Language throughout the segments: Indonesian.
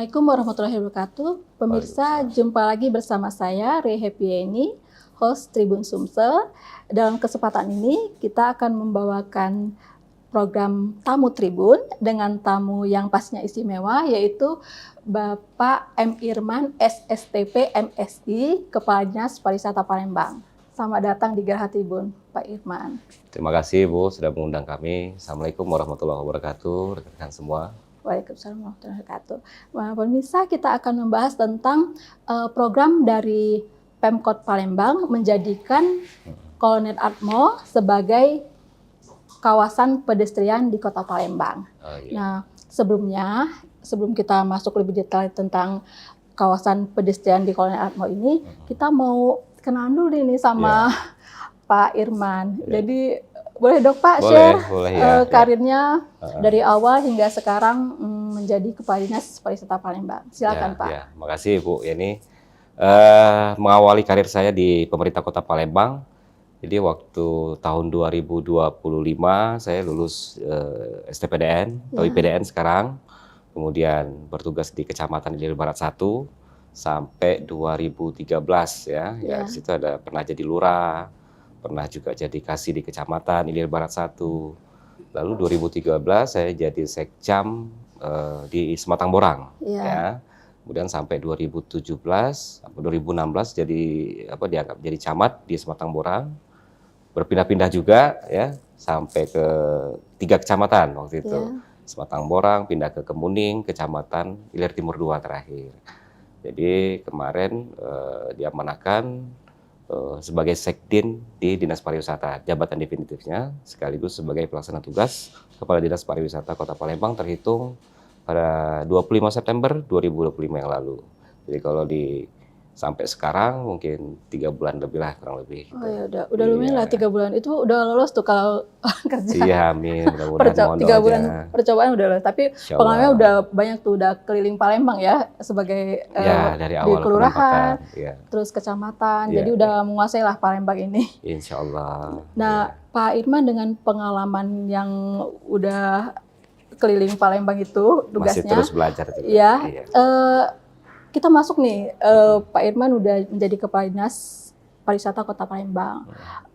Assalamualaikum warahmatullahi wabarakatuh. Pemirsa, jumpa lagi bersama saya, Ray Happyeni, host Tribun Sumsel. Dalam kesempatan ini, kita akan membawakan program Tamu Tribun dengan tamu yang pastinya istimewa, yaitu Bapak M. Irman, SSTP MSI, Kepala Dinas Pariwisata Palembang. Selamat datang di Geraha Tribun, Pak Irman. Terima kasih Bu sudah mengundang kami. Assalamualaikum warahmatullahi wabarakatuh, rekan-rekan semua. Waalaikumsalam warahmatullahi wabarakatuh. Nah, pemirsa, kita akan membahas tentang program dari Pemkot Palembang menjadikan Kolonel Atmo sebagai kawasan pedestrian di Kota Palembang. Nah, sebelum kita masuk lebih detail tentang kawasan pedestrian di Kolonel Atmo ini, kita mau kenalan dulu nih sama Pak Irman. Jadi boleh dong Pak share karirnya dari awal hingga sekarang menjadi Kepala Dinas Pariwisata Palembang. Silakan Pak. Ya, makasih Bu Yeni. Mengawali karir saya di pemerintah Kota Palembang. Jadi waktu tahun 2025 saya lulus STPDN atau IPDN sekarang. Kemudian bertugas di Kecamatan Ilir Barat 1 sampai 2013 ya. Ya, di situ ada pernah jadi lurah, pernah juga jadi kasih di Kecamatan Ilir Barat 1. Lalu 2013 saya jadi sekcam di Sematang Borang. Ya. Kemudian sampai 2017, 2016 dianggap jadi camat di Sematang Borang. Berpindah-pindah juga ya sampai ke 3 kecamatan waktu itu. Sematang Borang, pindah ke Kemuning, Kecamatan Ilir Timur 2 terakhir. Jadi kemarin diamanahkan sebagai Sekdin di Dinas Pariwisata, jabatan definitifnya, sekaligus sebagai pelaksana tugas Kepala Dinas Pariwisata Kota Palembang terhitung pada 25 September 2025 yang lalu. Jadi kalau sampai sekarang mungkin 3 bulan lebih lah kurang lebih. Oh ya udah lumayan lah 3 bulan. Itu udah lolos tuh kalau kerja. Iya, amin. Mudah-mudahan 3 bulan percobaan udah lolos. Tapi pengalamannya udah banyak tuh, udah keliling Palembang ya sebagai dari awal di kelurahan, ya. Terus kecamatan. Jadi udah menguasai lah Palembang ini. Insya Allah. Nah, Pak Irman dengan pengalaman yang udah keliling Palembang itu tugasnya. Masih terus belajar juga. Ya. Kita masuk nih, Pak Irman udah menjadi Kepala Dinas Pariwisata Kota Palembang.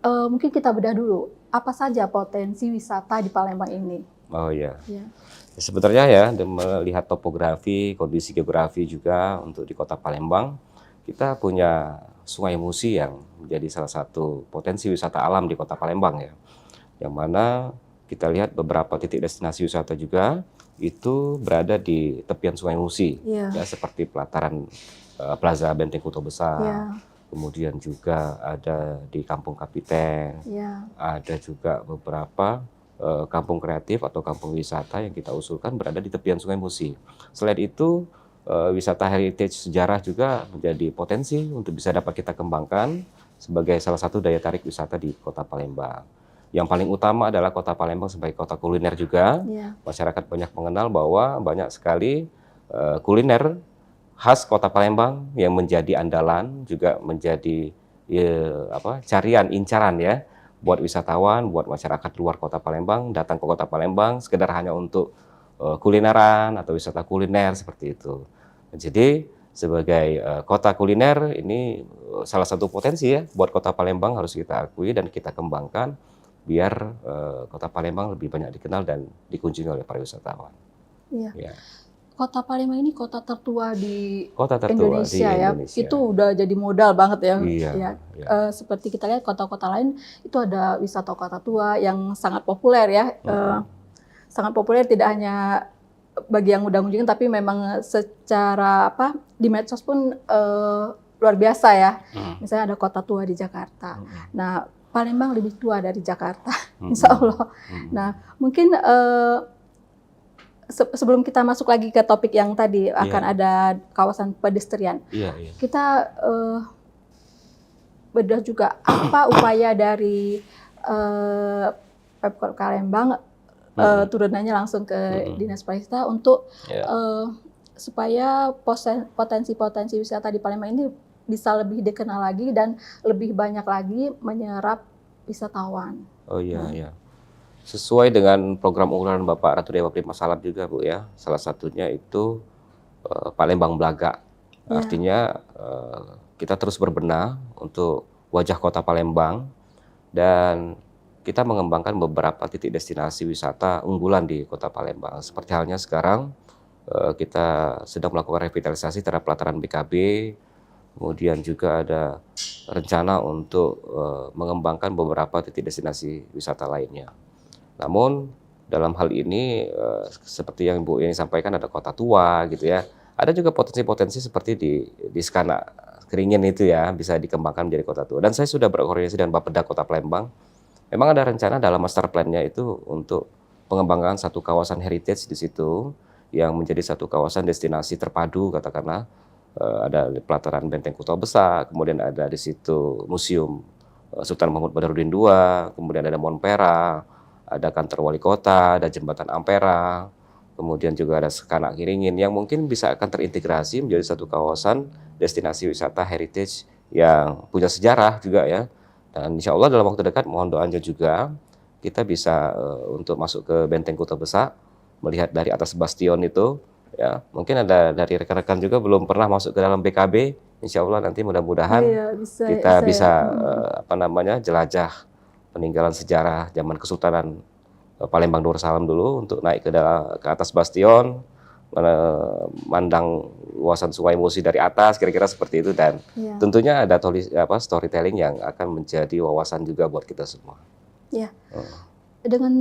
Mungkin kita bedah dulu, apa saja potensi wisata di Palembang ini? Oh iya. Sebenarnya ya, melihat topografi, kondisi geografi juga untuk di Kota Palembang, kita punya Sungai Musi yang menjadi salah satu potensi wisata alam di Kota Palembang ya. Yang mana kita lihat beberapa titik destinasi wisata juga itu berada di tepian Sungai Musi, ya, seperti pelataran Plaza Benteng Kutub Besar, kemudian juga ada di Kampung Kapiten, ada juga beberapa kampung kreatif atau kampung wisata yang kita usulkan berada di tepian Sungai Musi. Selain itu, wisata heritage sejarah juga menjadi potensi untuk bisa dapat kita kembangkan sebagai salah satu daya tarik wisata di Kota Palembang. Yang paling utama adalah Kota Palembang sebagai kota kuliner juga. Masyarakat banyak mengenal bahwa banyak sekali kuliner khas Kota Palembang yang menjadi andalan, juga menjadi carian, incaran ya buat wisatawan, buat masyarakat luar Kota Palembang datang ke Kota Palembang sekedar hanya untuk kulineran atau wisata kuliner seperti itu. Jadi sebagai kota kuliner ini salah satu potensi ya buat Kota Palembang harus kita akui dan kita kembangkan biar Kota Palembang lebih banyak dikenal dan dikunjungi oleh para wisatawan. Iya. Kota Palembang ini kota tertua di Indonesia ya. Itu udah jadi modal banget ya. Seperti kita lihat kota-kota lain itu ada wisata kota tua yang sangat populer ya. Sangat populer tidak hanya bagi yang udah kunjungin, tapi memang secara di medsos pun luar biasa ya. Misalnya ada kota tua di Jakarta. Nah, Palembang lebih tua dari Jakarta, insya Allah. Nah, mungkin sebelum kita masuk lagi ke topik yang tadi akan ada kawasan pedestrian, kita bedah juga apa upaya dari Pemkot Palembang turunannya langsung ke Dinas Pariwisata untuk supaya potensi-potensi wisata di Palembang ini bisa lebih dikenal lagi dan lebih banyak lagi menyerap wisatawan. Oh iya. Sesuai dengan program unggulan Bapak Ratu Dewa Prima Salab juga Bu ya. Salah satunya itu Palembang Blaga. Ya. Artinya kita terus berbenah untuk wajah kota Palembang, dan kita mengembangkan beberapa titik destinasi wisata unggulan di kota Palembang. Seperti halnya sekarang kita sedang melakukan revitalisasi terhadap pelataran BKB, kemudian juga ada rencana untuk mengembangkan beberapa titik destinasi wisata lainnya. Namun dalam hal ini seperti yang Bu Yeni sampaikan, ada kota tua gitu ya. Ada juga potensi-potensi seperti di Skana Keringin itu ya, bisa dikembangkan menjadi kota tua. Dan saya sudah berkoordinasi dengan Bapeda Kota Palembang. Memang ada rencana dalam master plan-nya itu untuk pengembangan satu kawasan heritage di situ yang menjadi satu kawasan destinasi terpadu, katakanlah ada pelataran Benteng Kutha Besar, kemudian ada di situ Museum Sultan Mahmud Badarudin II, kemudian ada Monpera, ada kantor wali kota, ada jembatan Ampera, kemudian juga ada Skana Kiringin yang mungkin bisa akan terintegrasi menjadi satu kawasan destinasi wisata heritage yang punya sejarah juga ya. Dan insya Allah dalam waktu dekat mohon doanya juga kita bisa untuk masuk ke Benteng Kutha Besar, melihat dari atas bastion itu ya. Mungkin ada dari rekan-rekan juga belum pernah masuk ke dalam BKB. Insya Allah nanti mudah-mudahan kita bisa jelajah peninggalan sejarah zaman Kesultanan Palembang Darussalam dulu, untuk naik ke atas bastion, memandang luasan Sungai Musi dari atas, kira-kira seperti itu. Dan tentunya ada storytelling yang akan menjadi wawasan juga buat kita semua. Ya. Dengan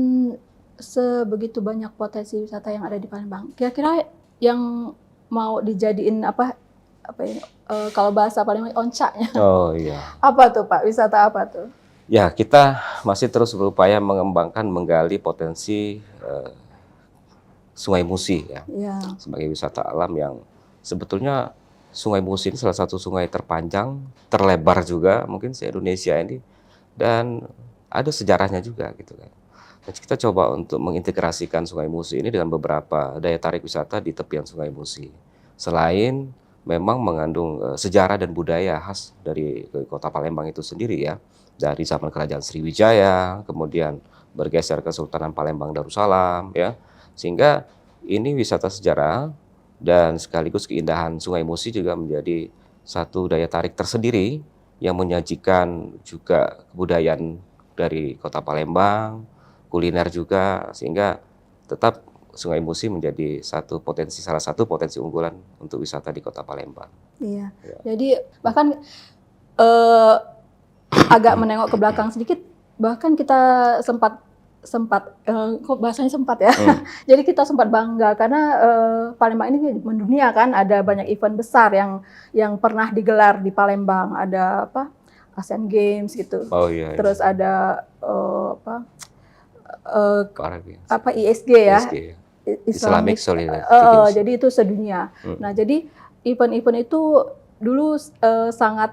sebegitu banyak potensi wisata yang ada di Palembang, kira-kira yang mau dijadiin kalau bahasa Palembang oncaknya. Oh iya. Apa tuh Pak? Wisata apa tuh? Ya, kita masih terus berupaya mengembangkan, menggali potensi Sungai Musi ya, sebagai wisata alam yang sebetulnya Sungai Musi ini salah satu sungai terpanjang, terlebar juga mungkin se-Indonesia ini, dan ada sejarahnya juga gitu kan. Dan kita coba untuk mengintegrasikan Sungai Musi ini dengan beberapa daya tarik wisata di tepian Sungai Musi. Selain memang mengandung sejarah dan budaya khas dari kota Palembang itu sendiri ya. Dari zaman Kerajaan Sriwijaya, kemudian bergeser ke Kesultanan Palembang Darussalam ya. Sehingga ini wisata sejarah dan sekaligus keindahan Sungai Musi juga menjadi satu daya tarik tersendiri yang menyajikan juga kebudayaan dari kota Palembang, kuliner juga, sehingga tetap Sungai Musi menjadi salah satu potensi unggulan untuk wisata di kota Palembang. Iya. Ya. Jadi bahkan agak menengok ke belakang sedikit, bahkan kita sempat kok bahasanya sempat ya. Jadi kita sempat bangga karena Palembang ini mendunia kan, ada banyak event besar yang pernah digelar di Palembang, ada Asian Games gitu. Oh iya. Terus ada ISG ya. ISG, Islamic Solidarity Games. Jadi itu sedunia. Nah, jadi event-event itu dulu sangat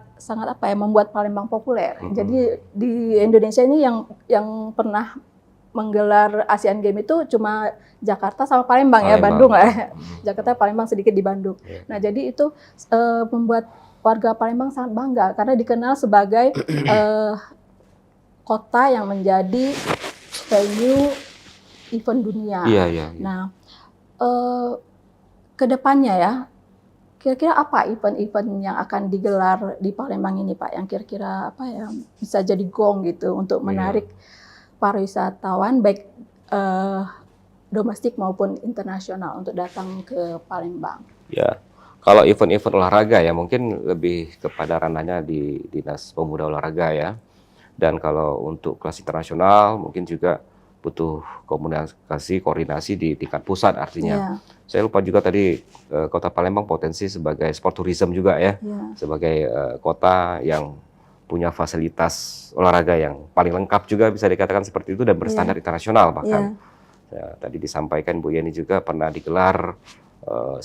membuat Palembang populer. Jadi di Indonesia ini yang pernah menggelar Asian Games itu cuma Jakarta sama Palembang. Ya, Bandung lah. Jakarta, Palembang, sedikit di Bandung. Nah, jadi itu membuat warga Palembang sangat bangga karena dikenal sebagai kota yang menjadi venue event dunia. Iya. Nah, ke depannya ya, kira-kira apa event-event yang akan digelar di Palembang ini, Pak? Yang kira-kira yang bisa jadi gong gitu untuk menarik para wisatawan baik domestik maupun internasional untuk datang ke Palembang? Ya, kalau event-event olahraga ya mungkin lebih kepada ranahnya di Dinas Pemuda Olahraga ya. Dan kalau untuk kelas internasional mungkin juga butuh koordinasi di tingkat pusat artinya. Saya lupa juga tadi kota Palembang potensi sebagai sport tourism juga ya. Sebagai kota yang punya fasilitas olahraga yang paling lengkap juga bisa dikatakan seperti itu dan berstandar internasional bahkan. Ya, tadi disampaikan Bu Yeni juga pernah digelar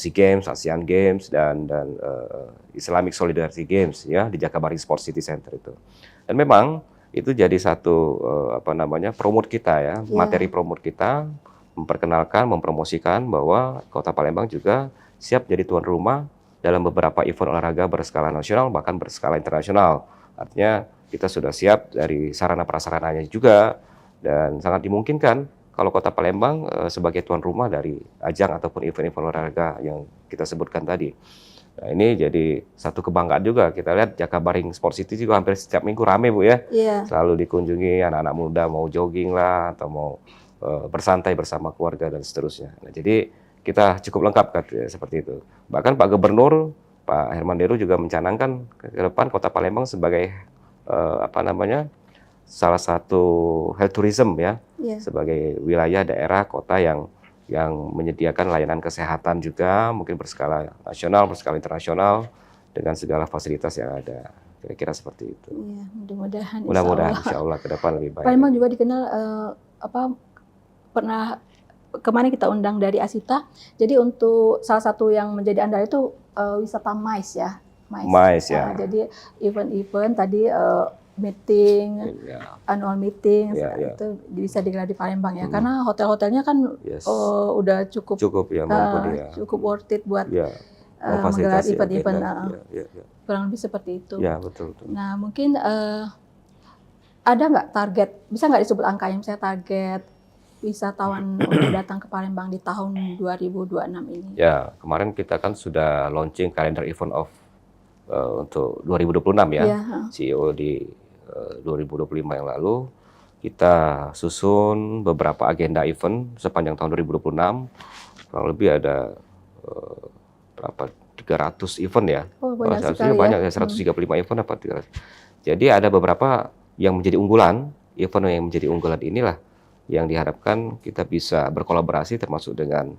SEA Games, Asian Games dan Islamic Solidarity Games ya di Jakabaring Sport City Center itu. Dan memang itu jadi satu promote kita ya, materi promote kita, memperkenalkan, mempromosikan bahwa Kota Palembang juga siap jadi tuan rumah dalam beberapa event olahraga berskala nasional bahkan berskala internasional. Artinya kita sudah siap dari sarana prasarananya juga dan sangat dimungkinkan kalau Kota Palembang sebagai tuan rumah dari ajang ataupun event-event olahraga yang kita sebutkan tadi. Nah, ini jadi satu kebanggaan juga. Kita lihat Jakabaring Sport City juga hampir setiap minggu rame, Bu ya. Iya. Selalu dikunjungi anak-anak muda mau jogging lah atau mau bersantai bersama keluarga dan seterusnya. Nah, jadi kita cukup lengkap seperti itu. Bahkan Pak Gubernur, Pak Herman Deru juga mencanangkan ke depan Kota Palembang sebagai salah satu health tourism ya, sebagai wilayah daerah kota yang menyediakan layanan kesehatan juga, mungkin berskala nasional, berskala internasional, dengan segala fasilitas yang ada. Kira-kira seperti itu. Iya, mudah-mudahan. Mudah-mudahan Insya Allah ke depan lebih baik. Palembang juga dikenal pernah kemarin kita undang dari Asita. Jadi untuk salah satu yang menjadi andal itu wisata MICE ya. MICE ya. Jadi event-event tadi meeting, annual meeting itu bisa digelar di Palembang ya. Karena hotel-hotelnya kan udah cukup ya, cukup worth it buat menggelar event-event. Kurang lebih seperti itu. Ya, betul. Nah, mungkin ada nggak target, bisa nggak disebut angkanya, misalnya target wisatawan untuk datang ke Palembang di tahun 2026 ini? Ya, kemarin kita kan sudah launching kalender event untuk 2026 ya. CEO di 2025 yang lalu. Kita susun beberapa agenda event sepanjang tahun 2026. Kurang lebih ada 300 event ya. Oh, banyak sekali banyak ya. 135 event apa 300. Jadi ada beberapa yang menjadi unggulan, event yang menjadi unggulan inilah yang diharapkan kita bisa berkolaborasi termasuk dengan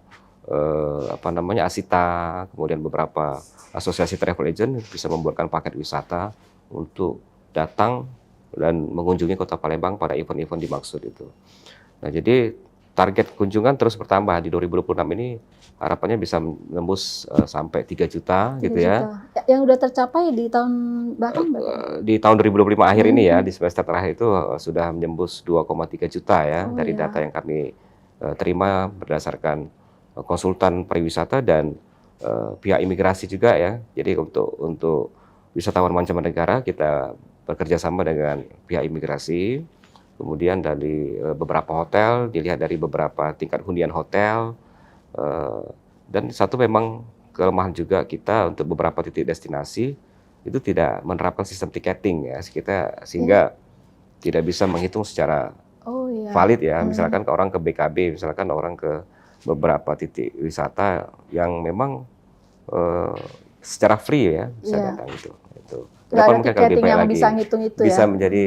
Asita, kemudian beberapa asosiasi travel agent bisa membuatkan paket wisata untuk datang dan mengunjungi Kota Palembang pada event-event dimaksud itu. Nah, jadi target kunjungan terus bertambah di 2026 ini, harapannya bisa menembus sampai 3 juta gitu ya. Yang udah tercapai di tahun di tahun 2025 akhir ini ya, di semester terakhir itu sudah menembus 2,3 juta ya dari data yang kami terima berdasarkan konsultan pariwisata dan pihak imigrasi juga ya. Jadi untuk wisatawan mancanegara kita bekerja sama dengan pihak imigrasi, kemudian dari beberapa hotel, dilihat dari beberapa tingkat hunian hotel, dan satu memang kelemahan juga kita untuk beberapa titik destinasi itu tidak menerapkan sistem tiketing ya, sehingga tidak bisa menghitung secara valid ya. Misalkan orang ke BKB, misalkan orang ke beberapa titik wisata yang memang secara free ya bisa datang itu. Nggak ada tiketing yang bisa ngitung itu bisa ya. menjadi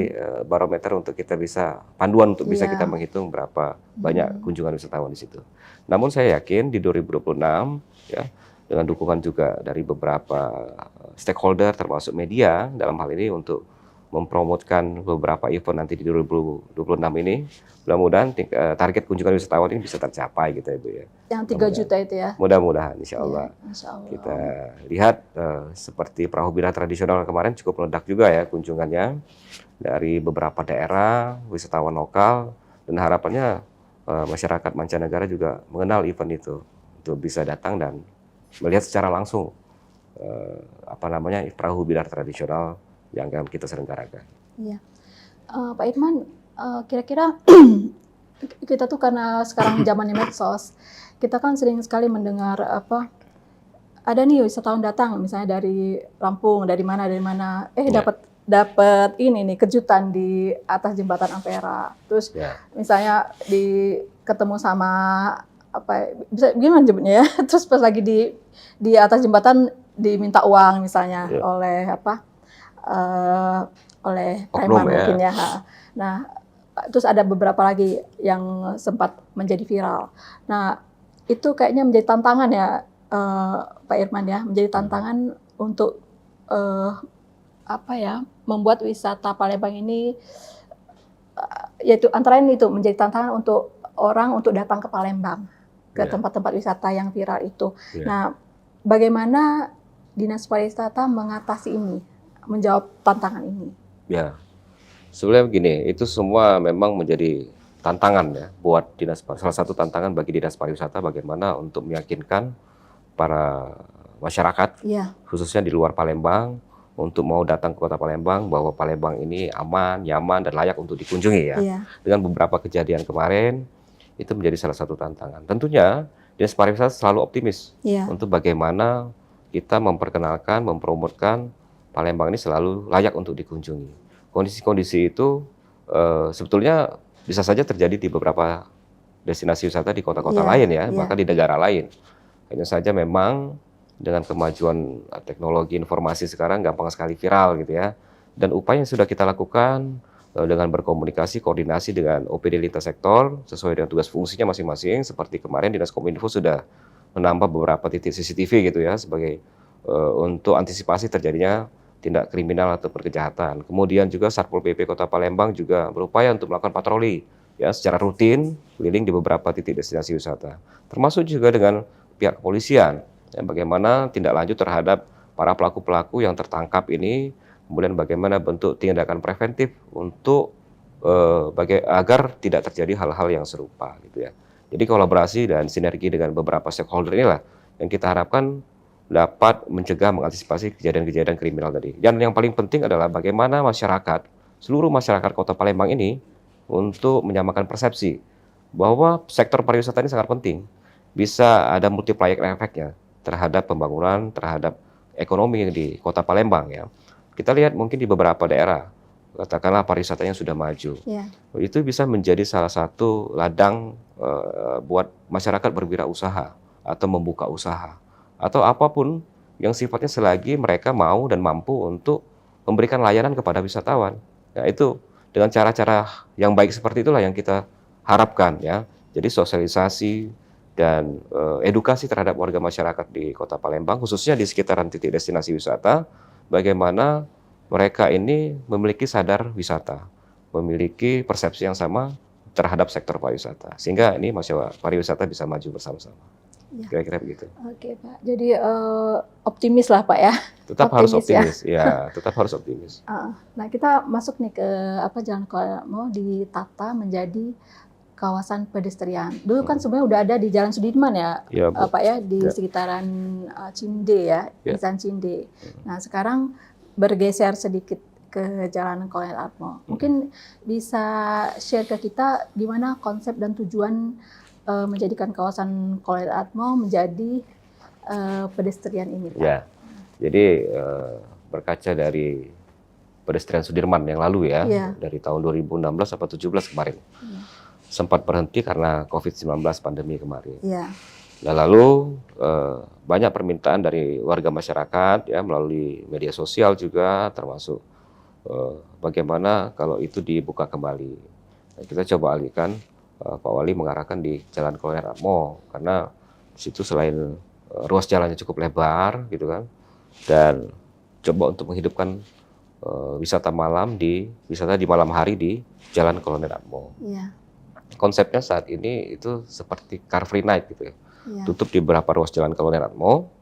barometer untuk kita bisa panduan untuk bisa kita menghitung berapa banyak kunjungan wisatawan di situ. Namun saya yakin di 2026 ya, dengan dukungan juga dari beberapa stakeholder termasuk media dalam hal ini untuk mempromotkan beberapa event nanti di 2026 ini, mudah-mudahan target kunjungan wisatawan ini bisa tercapai gitu ya Bu ya. Yang 3 juta itu ya? Mudah-mudahan Insya Allah. Ya, Insya Allah. Kita lihat seperti perahu bila tradisional kemarin cukup meledak juga ya kunjungannya dari beberapa daerah, wisatawan lokal, dan harapannya masyarakat mancanegara juga mengenal event itu untuk bisa datang dan melihat secara langsung perahu bilar tradisional yang akan kita selenggarakan. Iya, Pak Irman, kira-kira kita tuh karena sekarang zamannya medsos, kita kan sering sekali mendengar ada nih wisatawan datang misalnya dari Lampung, dari mana, dapat ini nih kejutan di atas jembatan Ampera. Terus misalnya ketemu sama bisa gimana nyebutnya ya? Terus pas lagi di atas jembatan diminta uang misalnya oleh preman mungkin ya. Nah, terus ada beberapa lagi yang sempat menjadi viral. Nah, itu kayaknya menjadi tantangan ya Pak Irman ya, menjadi tantangan untuk membuat wisata Palembang ini, yaitu antara ini itu menjadi tantangan untuk orang untuk datang ke Palembang, ke tempat-tempat wisata yang viral itu. Nah, bagaimana Dinas Pariwisata mengatasi ini, menjawab tantangan ini? Ya, sebenarnya begini, itu semua memang menjadi tantangan ya buat salah satu tantangan bagi Dinas Pariwisata bagaimana untuk meyakinkan para masyarakat, khususnya di luar Palembang, untuk mau datang ke Kota Palembang bahwa Palembang ini aman, nyaman, dan layak untuk dikunjungi ya. Dengan beberapa kejadian kemarin itu menjadi salah satu tantangan. Tentunya Dinas Pariwisata selalu optimis Iya. untuk bagaimana kita memperkenalkan, mempromotkan Palembang ini selalu layak untuk dikunjungi. Kondisi-kondisi itu sebetulnya bisa saja terjadi di beberapa destinasi wisata di kota-kota Iya, lain ya, iya. bahkan di negara lain. Hanya saja memang dengan kemajuan teknologi informasi sekarang gampang sekali viral gitu ya. Dan upaya yang sudah kita lakukan dengan berkomunikasi, koordinasi dengan OPD lintas sektor sesuai dengan tugas fungsinya masing-masing. Seperti kemarin Dinas Kominfo sudah menambah beberapa titik CCTV gitu ya sebagai untuk antisipasi terjadinya tindak kriminal atau kejahatan. Kemudian juga Satpol PP Kota Palembang juga berupaya untuk melakukan patroli ya secara rutin keliling di beberapa titik destinasi wisata. Termasuk juga dengan pihak kepolisian ya, bagaimana tindak lanjut terhadap para pelaku-pelaku yang tertangkap ini, kemudian bagaimana bentuk tindakan preventif untuk agar tidak terjadi hal-hal yang serupa gitu ya. Jadi kolaborasi dan sinergi dengan beberapa stakeholder inilah yang kita harapkan dapat mencegah mengantisipasi kejadian-kejadian kriminal tadi. Dan yang paling penting adalah bagaimana masyarakat, seluruh masyarakat Kota Palembang ini untuk menyamakan persepsi bahwa sektor pariwisata ini sangat penting. Bisa ada multiplier efeknya terhadap pembangunan, terhadap ekonomi di Kota Palembang ya. Kita lihat mungkin di beberapa daerah, katakanlah pariwisatanya sudah maju. Iya. Itu bisa menjadi salah satu ladang buat masyarakat berwirausaha atau membuka usaha atau apapun yang sifatnya selagi mereka mau dan mampu untuk memberikan layanan kepada wisatawan. Nah, itu dengan cara-cara yang baik seperti itulah yang kita harapkan ya. Jadi sosialisasi dan edukasi terhadap warga masyarakat di Kota Palembang, khususnya di sekitaran titik destinasi wisata, bagaimana mereka ini memiliki sadar wisata, memiliki persepsi yang sama terhadap sektor pariwisata, sehingga ini masyarakat pariwisata bisa maju bersama-sama. Ya. Kira-kira begitu. Oke Pak, jadi optimis lah Pak ya. Tetap harus Optimis optimis, ya tetap harus optimis. Nah kita masuk nih ke Jalan Kolmo ditata menjadi kawasan pedestrian. Dulu kan sebenarnya udah ada di Jalan Sudirman ya, Ya, Bu. Pak ya, di Ya. sekitaran Cinde ya, Ya. Insan Cinde. Nah sekarang bergeser sedikit ke Jalan Kolonel Atmo. Mungkin bisa share ke kita gimana konsep dan tujuan menjadikan kawasan Kolonel Atmo menjadi pedestrian ini, Pak. Ya, jadi berkaca dari pedestrian Sudirman yang lalu ya, Iya. dari tahun 2016 atau 17 kemarin, Iya. sempat berhenti karena COVID-19 pandemi kemarin. Iya. Nah, lalu banyak permintaan dari warga masyarakat ya melalui media sosial juga, termasuk bagaimana kalau itu dibuka kembali. Nah, kita coba alihkan, Pak Wali mengarahkan di Jalan Kolonel Atmo karena di situ selain ruas jalannya cukup lebar gitu kan, dan coba untuk menghidupkan wisata di malam hari di Jalan Kolonel Atmo. Iya. Konsepnya saat ini itu seperti Car Free Night gitu ya. Iya. Tutup di beberapa ruas Jalan Kolonel Atmo,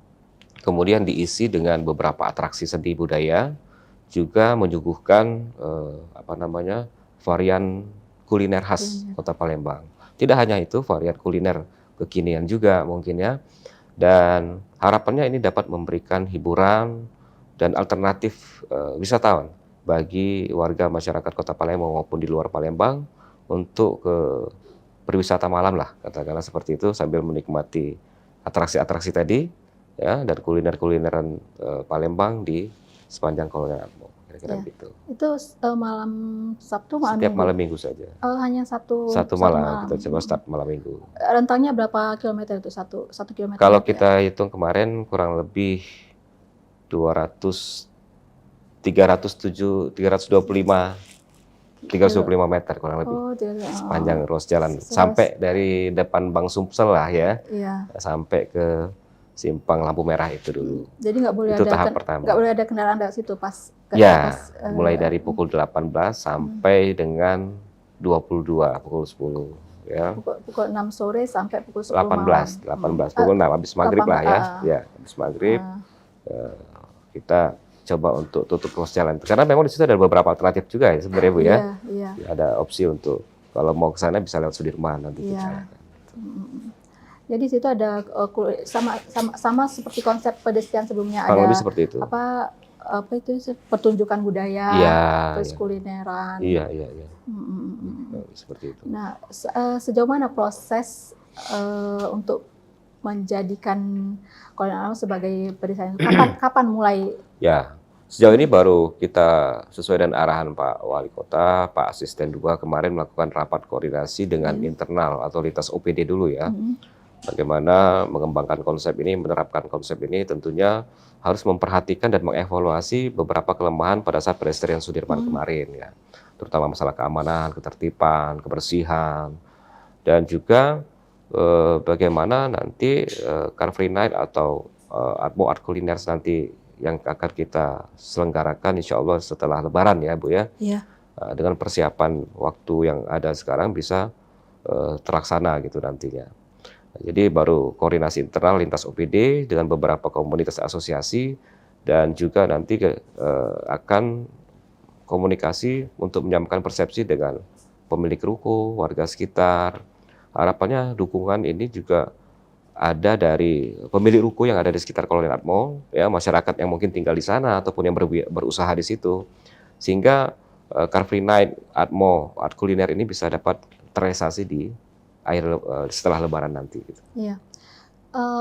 kemudian diisi dengan beberapa atraksi seni budaya, juga menyuguhkan varian kuliner khas Kota Palembang. Tidak hanya itu, varian kuliner kekinian juga mungkin ya. Dan harapannya ini dapat memberikan hiburan dan alternatif wisatawan bagi warga masyarakat Kota Palembang maupun di luar Palembang untuk berwisata malam lah, katakanlah seperti itu, sambil menikmati atraksi-atraksi tadi ya, dan kuliner-kulineran Palembang di sepanjang Kolonel Atmo, kira-kira Ya. begitu. Itu malam Sabtu, malam Setiap Minggu? malam Minggu saja. Hanya satu malam, kita coba start malam Minggu. Rentangnya berapa kilometer itu? Satu kilometer? Kalau berarti kita hitung kemarin kurang lebih 325 meter kurang lebih. Oh, Sepanjang ruas jalan sampai dari depan Bank Sumsel lah ya, Iya. sampai ke simpang lampu merah itu dulu. Jadi nggak boleh Itu ada tahap pertama. nggak boleh ada kendaraan dari situ pas. Ya, mulai dari pukul 18 sampai dengan 22 pukul 10 ya. Pukul 6 sore sampai pukul 10 18 pukul 6 habis maghrib lah ya. Ya, habis maghrib kita coba untuk tutup ruas jalan. Karena memang di situ ada beberapa alternatif juga ya sebenarnya Bu ya. Iya. Ada opsi untuk kalau mau ke sana bisa lewat Sudirman nanti. Iya. Jadi situ ada sama seperti konsep pedestrian sebelumnya, kurang ada lebih seperti itu. apa itu pertunjukan budaya, Iya, terus iya. kulineran. Iya. Seperti itu. Nah, sejauh mana proses untuk menjadikan Kolonial Atmo sebagai pedesaan? Kapan mulai? Ya, sejauh ini baru kita sesuai dengan arahan Pak Wali Kota, Pak Asisten 2 kemarin melakukan rapat koordinasi dengan internal atau lintas OPD dulu ya. Bagaimana mengembangkan konsep ini, menerapkan konsep ini tentunya harus memperhatikan dan mengevaluasi beberapa kelemahan pada saat pedestrian Sudirman kemarin ya. Terutama masalah keamanan, ketertiban, kebersihan, dan juga bagaimana nanti Car Free Night atau Atmo Art Culiners nanti yang akan kita selenggarakan insya Allah setelah Lebaran ya Bu ya. Iya. Dengan persiapan waktu yang ada sekarang bisa terlaksana gitu nantinya. Jadi baru koordinasi internal lintas OPD dengan beberapa komunitas asosiasi dan juga nanti akan komunikasi untuk menyamakan persepsi dengan pemilik ruko, warga sekitar. Harapannya dukungan ini juga ada dari pemilik ruko yang ada di sekitar Kolonial Atmo, ya masyarakat yang mungkin tinggal di sana ataupun yang berusaha di situ, sehingga Car Free Night Atmo Art Kuliner ini bisa dapat terrealisasi di setelah Lebaran nanti. Gitu. Iya.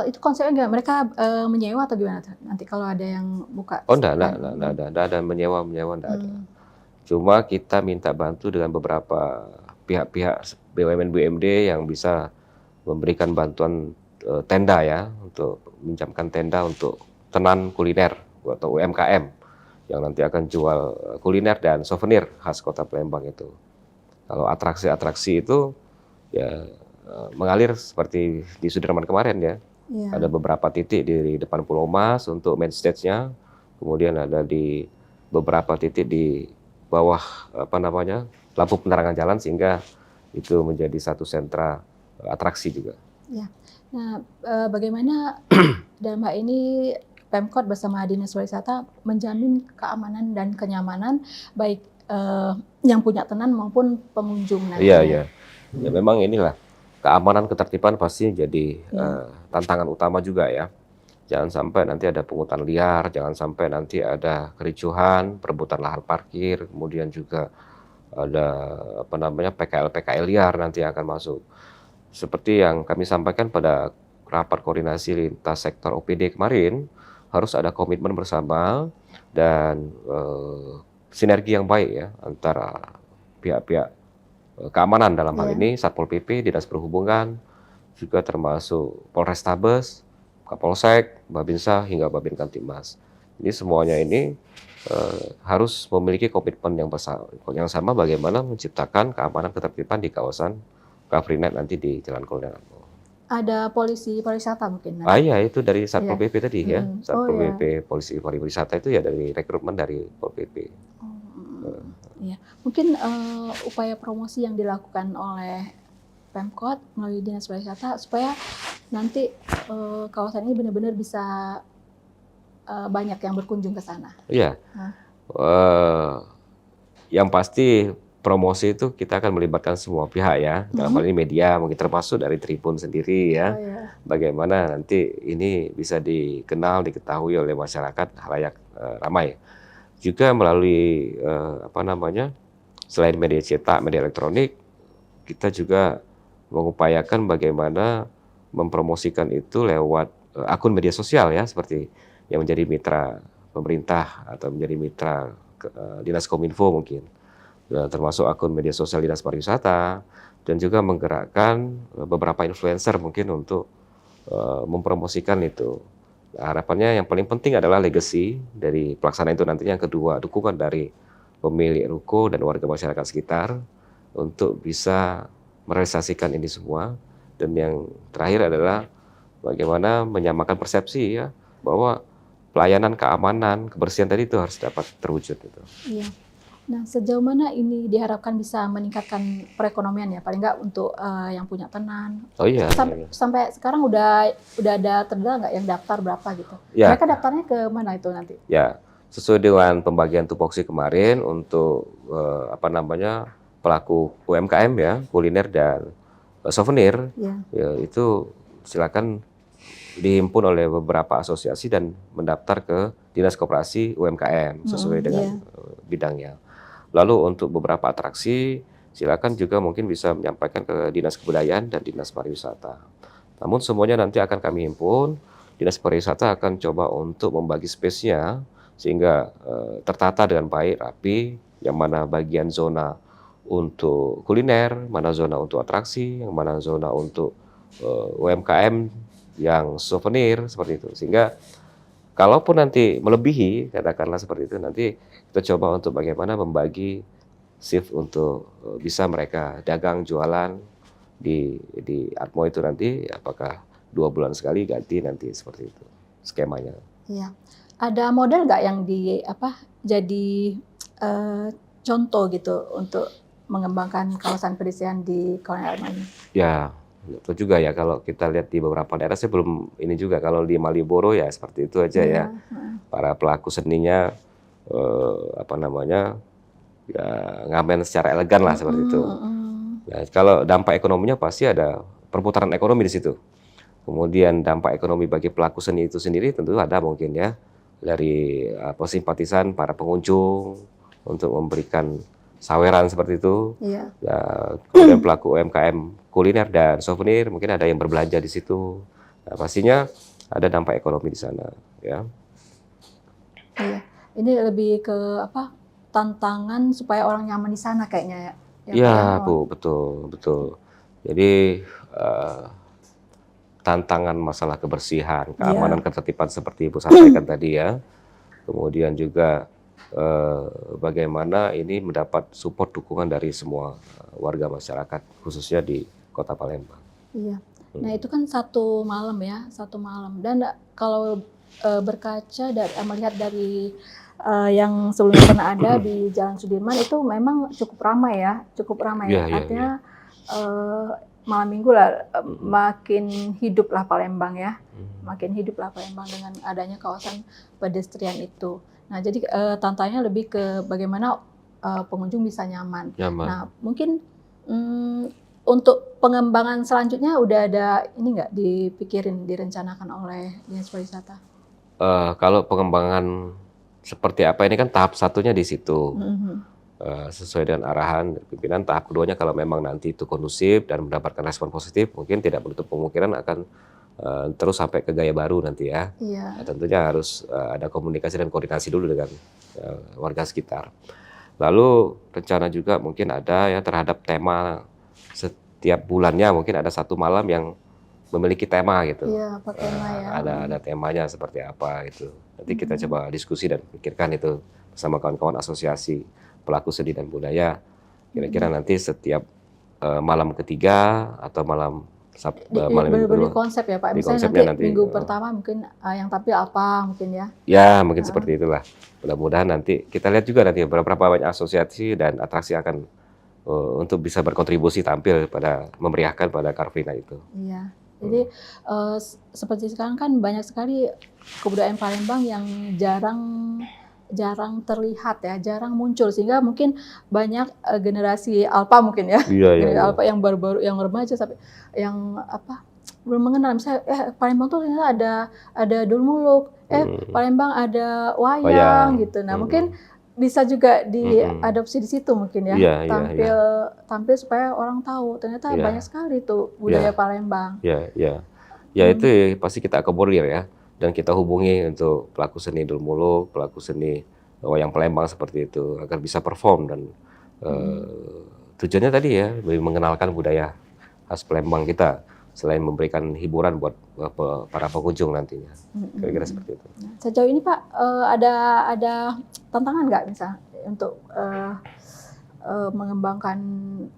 Itu konsepnya nggak? Mereka menyewa atau gimana nanti kalau ada yang buka? Oh, enggak ada menyewa, enggak ada. Cuma kita minta bantu dengan beberapa pihak-pihak BUMN BUMD yang bisa memberikan bantuan tenda ya, untuk minjamkan tenda untuk tenan kuliner atau UMKM yang nanti akan jual kuliner dan souvenir khas Kota Palembang itu. Kalau atraksi-atraksi itu ya mengalir seperti di Sudirman kemarin ya. Ada beberapa titik di depan Pulau Mas untuk main stage-nya, kemudian ada di beberapa titik di bawah lampu penerangan jalan sehingga itu menjadi satu sentra atraksi juga. Ya. Nah, bagaimana dalam hal ini Pemkot bersama Dinas Pariwisata menjamin keamanan dan kenyamanan baik yang punya tenan maupun pengunjung nanti? Iya. Ya memang inilah keamanan ketertiban pasti jadi tantangan utama juga ya. Jangan sampai nanti ada pungutan liar, jangan sampai nanti ada kericuhan, perebutan lahan parkir, kemudian juga ada PKL liar nanti akan masuk. Seperti yang kami sampaikan pada rapat koordinasi lintas sektor OPD kemarin, harus ada komitmen bersama dan sinergi yang baik ya antara pihak-pihak keamanan dalam hal ini Satpol PP, Dinas Perhubungan, juga termasuk Polrestabes, Kapolsek, Babinsa hingga Babin Kamtibmas. Jadi semuanya ini harus memiliki komitmen yang sama bagaimana menciptakan keamanan ketertiban di kawasan Car Free Night nanti di Jalan Kolonial Atmo. Ada polisi pariwisata mungkin? Iya, itu dari Satpol PP tadi ya. Satpol ya. PP, polisi pariwisata itu ya dari rekrutmen dari Pol PP. Ya. Mungkin upaya promosi yang dilakukan oleh Pemkot melalui Dinas Pariwisata supaya nanti kawasan ini benar-benar bisa banyak yang berkunjung ke sana. Iya. Yang pasti promosi itu kita akan melibatkan semua pihak ya. Dalam hal ini media, mungkin termasuk dari Tribun sendiri ya. Bagaimana nanti ini bisa dikenal, diketahui oleh masyarakat halayak ramai. Juga melalui selain media cetak, media elektronik, kita juga mengupayakan bagaimana mempromosikan itu lewat akun media sosial ya, seperti yang menjadi mitra pemerintah atau menjadi mitra Dinas Kominfo mungkin. Termasuk akun media sosial Dinas Pariwisata dan juga menggerakkan beberapa influencer mungkin untuk mempromosikan itu. Harapannya yang paling penting adalah legacy dari pelaksanaan itu nantinya. Yang kedua, dukungan dari pemilik ruko dan warga masyarakat sekitar untuk bisa merealisasikan ini semua. Dan yang terakhir adalah bagaimana menyamakan persepsi ya, bahwa pelayanan, keamanan, kebersihan tadi itu harus dapat terwujud itu. Iya. Nah, sejauh mana ini diharapkan bisa meningkatkan perekonomian ya, paling nggak untuk yang punya tenan? Oh iya. Sampai sekarang udah ada terdaftar nggak yang daftar berapa gitu? Ya. Mereka daftarnya ke mana itu nanti? Ya, sesuai dengan pembagian tupoksi kemarin untuk pelaku UMKM ya, kuliner dan souvenir, ya itu silakan dihimpun oleh beberapa asosiasi dan mendaftar ke Dinas Koperasi UMKM sesuai dengan Iya. bidangnya. Lalu untuk beberapa atraksi, silakan juga mungkin bisa menyampaikan ke Dinas Kebudayaan dan Dinas Pariwisata. Namun semuanya nanti akan kami himpun, Dinas Pariwisata akan coba untuk membagi space-nya sehingga tertata dengan baik, rapi, yang mana bagian zona untuk kuliner, mana zona untuk atraksi, yang mana zona untuk UMKM yang souvenir seperti itu. Sehingga kalaupun nanti melebihi, katakanlah seperti itu, nanti kita coba untuk bagaimana membagi shift untuk bisa mereka dagang jualan di Atmo itu nanti, apakah 2 bulan sekali ganti nanti seperti itu skemanya. Iya. Ada model nggak yang di apa jadi contoh gitu untuk mengembangkan kawasan pedestrian di Kolonel Atmo ini? Ya, itu juga ya kalau kita lihat di beberapa daerah, saya belum ini juga, kalau di Malioboro ya seperti itu aja ya. Para pelaku seninya apa namanya ya ngamen secara elegan lah seperti itu. Nah, kalau dampak ekonominya pasti ada perputaran ekonomi di situ. Kemudian dampak ekonomi bagi pelaku seni itu sendiri tentu ada mungkin ya dari simpatisan para pengunjung untuk memberikan saweran seperti itu. Iya. Kemudian pelaku UMKM kuliner dan souvenir mungkin ada yang berbelanja di situ. Nah, pastinya ada dampak ekonomi di sana ya. Iya. Ini lebih ke apa? Tantangan supaya orang nyaman di sana kayaknya ya. Iya, Bu, betul. Jadi tantangan masalah kebersihan, keamanan, ketertiban seperti Ibu sampaikan tadi ya. Kemudian juga bagaimana ini mendapat support dukungan dari semua warga masyarakat khususnya di Kota Palembang. Iya. Nah itu kan 1 malam ya, 1 malam. Dan kalau berkaca dari melihat dari yang sebelumnya pernah ada di Jalan Sudirman itu memang cukup ramai ya, Artinya malam minggu lah makin hidup lah Palembang ya, dengan adanya kawasan pedestrian itu. Nah jadi tantangannya lebih ke bagaimana pengunjung bisa nyaman. Nah mungkin untuk pengembangan selanjutnya udah ada ini nggak direncanakan oleh Dinas Pariwisata? Kalau pengembangan seperti apa ini kan tahap satunya di situ. Sesuai dengan arahan pimpinan, tahap keduanya kalau memang nanti itu kondusif dan mendapatkan respon positif, mungkin tidak menutup kemungkinan akan terus sampai ke Gaya Baru nanti ya. Iya. Nah, tentunya harus ada komunikasi dan koordinasi dulu dengan warga sekitar. Lalu rencana juga mungkin ada ya terhadap tema setiap bulannya, mungkin ada 1 malam yang memiliki tema gitu. Iya, apa tema ya? Ada temanya seperti apa gitu. Nanti kita coba diskusi dan pikirkan itu bersama kawan-kawan asosiasi pelaku seni dan budaya. Kira-kira nanti setiap malam ketiga atau malam malam Berbeda konsep ya Pak. Misalnya nanti minggu pertama mungkin yang tampil apa mungkin ya? Ya mungkin seperti itulah. Mudah-mudahan nanti kita lihat juga nanti beberapa banyak asosiasi dan atraksi akan untuk bisa berkontribusi tampil pada memeriahkan pada Car Free Night itu. Iya. Jadi seperti sekarang kan banyak sekali kebudayaan Palembang yang jarang terlihat ya, jarang muncul, sehingga mungkin banyak generasi Alpha mungkin ya, generasi Alpha yang baru-baru, yang remaja sampai yang apa belum mengenal, misalnya Palembang tuh ternyata ada Dulmuluk, Palembang ada wayang gitu. Nah mungkin bisa juga diadopsi di situ mungkin ya, tampil supaya orang tahu ternyata banyak sekali tuh budaya Palembang. Ya itu pasti kita akomodir ya, dan kita hubungi untuk pelaku seni Dulmuluk, pelaku seni wayang Palembang seperti itu agar bisa perform dan tujuannya tadi ya lebih mengenalkan budaya khas Palembang kita selain memberikan hiburan buat para pengunjung nantinya. Kira-kira seperti itu. Sejauh ini Pak ada tantangan nggak misalnya untuk mengembangkan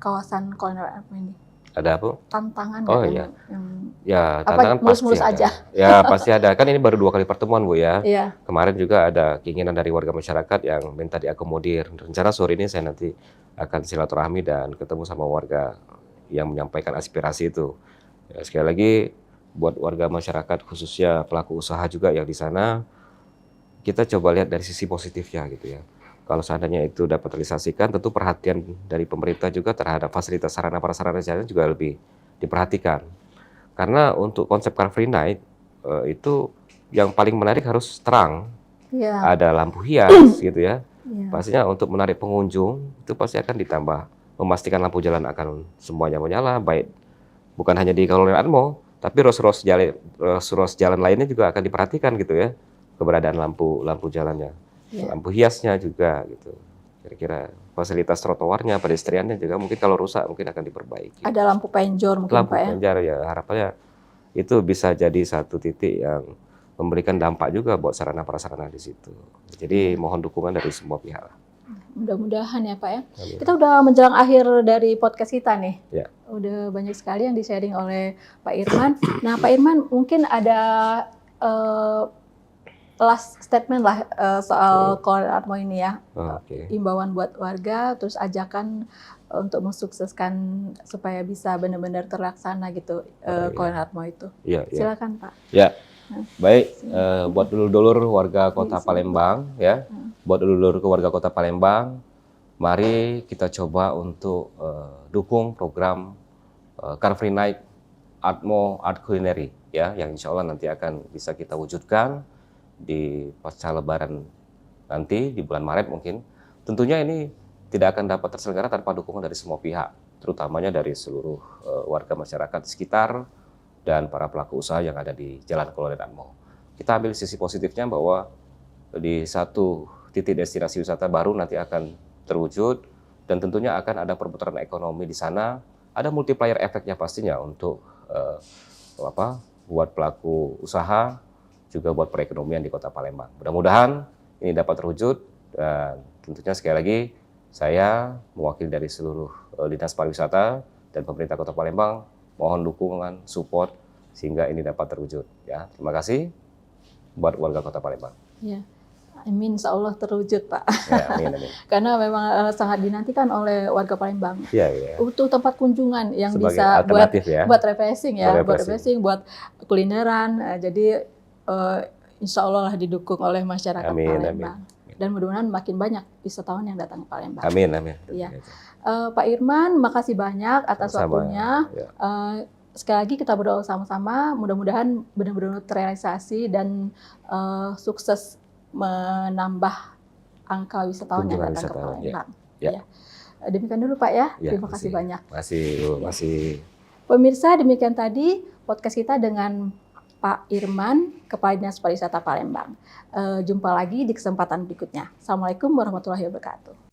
kawasan Kolonel Atmo ini? Ada apa? Tantangan tantangan mulus-mulus pasti aja. Ada. Ya pasti ada. Kan ini baru 2 kali pertemuan Bu ya. Iya. Kemarin juga ada keinginan dari warga masyarakat yang minta diakomodir. Rencana sore ini saya nanti akan silaturahmi dan ketemu sama warga yang menyampaikan aspirasi itu. Ya, sekali lagi buat warga masyarakat khususnya pelaku usaha juga yang di sana, kita coba lihat dari sisi positifnya gitu ya. Kalau seandainya itu dapat terrealisasikan, tentu perhatian dari pemerintah juga terhadap fasilitas sarana prasarana jalan juga lebih diperhatikan. Karena untuk konsep Car Free Night itu yang paling menarik harus terang. Iya. ada lampu hias gitu ya. Iya. Pastinya untuk menarik pengunjung itu pasti akan ditambah, memastikan lampu jalan akan semuanya menyala, baik bukan hanya di Colonial Atmo, tapi ruas jalan lainnya juga akan diperhatikan gitu ya, keberadaan lampu jalannya, Iya. lampu hiasnya juga gitu. Kira-kira fasilitas trotoarnya, pedestriannya juga mungkin kalau rusak mungkin akan diperbaiki. Ada lampu penjor mungkin Lampu Pak ya. penjara ya, harapannya itu bisa jadi satu titik yang memberikan dampak juga buat sarana prasarana di situ. Jadi mohon dukungan dari semua pihak. Mudah-mudahan ya Pak ya. Amin. Kita udah menjelang akhir dari podcast kita nih. Ya. Udah banyak sekali yang di-sharing oleh Pak Irman. Nah Pak Irman mungkin ada last statement lah soal Colonial Atmo ini ya. Oke. Imbauan buat warga, terus ajakan untuk mensukseskan supaya bisa benar-benar terlaksana gitu Colonial Atmo itu. Iya, iya. Silakan Pak. Ya, baik. Buat dulur-dulur warga Kota Palembang, ya, buat dulur-dulur ke warga Kota Palembang, mari kita coba untuk dukung program Car Free Night Atmo Art Culinary, ya, yang insya Allah nanti akan bisa kita wujudkan di pasca Lebaran nanti di bulan Maret mungkin. Tentunya ini tidak akan dapat terselenggara tanpa dukungan dari semua pihak, terutamanya dari seluruh warga masyarakat sekitar dan para pelaku usaha yang ada di Jalan Colonial Atmo. Kita ambil sisi positifnya bahwa di satu titik destinasi wisata baru nanti akan terwujud dan tentunya akan ada perputaran ekonomi di sana, ada multiplier efeknya pastinya untuk buat pelaku usaha juga buat perekonomian di Kota Palembang. Mudah-mudahan ini dapat terwujud dan tentunya sekali lagi saya mewakili dari seluruh Dinas Pariwisata dan pemerintah Kota Palembang mohon dukungan, support sehingga ini dapat terwujud. Ya, terima kasih buat warga Kota Palembang. Ya, amin, insya Allah terwujud Pak. Ya, amin, amin. Karena memang sangat dinantikan oleh warga Palembang. Iya, iya. Untuk tempat kunjungan yang Sebagai bisa alternatif buat refreshing ya, Buat buat refreshing, buat kulineran. Jadi insya Allah lah didukung oleh masyarakat Amin, Palembang. amin. Dan mudah-mudahan makin banyak wisatawan yang datang ke Palembang. Amin, amin. Iya. Pak Irman, makasih banyak atas Sama-sama. waktunya. Ya. Sekali lagi kita berdoa sama-sama, mudah-mudahan benar-benar terrealisasi dan sukses menambah angka wisatawan yang Kunjungan datang ke wisatawan, Palembang. ya. Ya. Demikian dulu Pak ya. Ya, Terima kasih banyak. Masih. Pemirsa, demikian tadi podcast kita dengan Pak Irman, Kepala Dinas Pariwisata Palembang. Jumpa lagi di kesempatan berikutnya. Assalamualaikum warahmatullahi wabarakatuh.